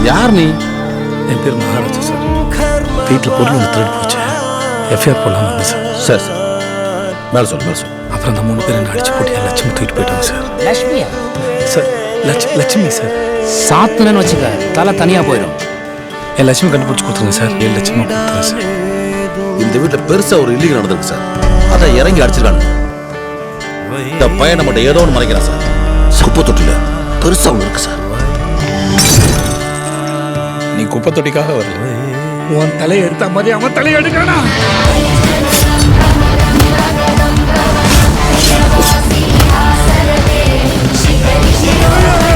யார் நீ? என் பேர் மகாராஜா சார். வீட்டில் பொருள் ஒன்று திருடி போச்சு. எஃப்ஐஆர் போடலான்னு வந்தேன் சார். சார் சார் மேலே சொல்லு மேலே சொல்லு. அப்புறம் அந்த 3 பேர் என்ன அடிச்சு போட்டு என் லட்சுமி தூக்கிட்டு போயிட்டாங்க சார். லட்சுமியா? Sir Lakshmi sir. சாத்துனன்னு வச்சுக்க, தலை தனியாக போயிடும். என் லட்சுமி கண்டுபிடிச்சி கொடுத்துருங்க சார். 7 லட்சமாக கொடுத்துருங்க சார். இந்த வீட்டில் பெருசாக ஒரு இல்லீகல் நடந்திருக்கு சார். அதை இறங்கி அடிச்சிருக்காங்க. இந்த பையன் நம்மகிட்ட ஏதோ ஒன்று மறைக்கிறான் சார். குப்பை தொட்டியில் பெருசாக ஒன்று இருக்கு சார். நீ குப்பை தொட்டிக்காக வரல, உன் தலையை எடுத்த மாதிரி அவன் தலையை எடுக்கிறானா? Shiva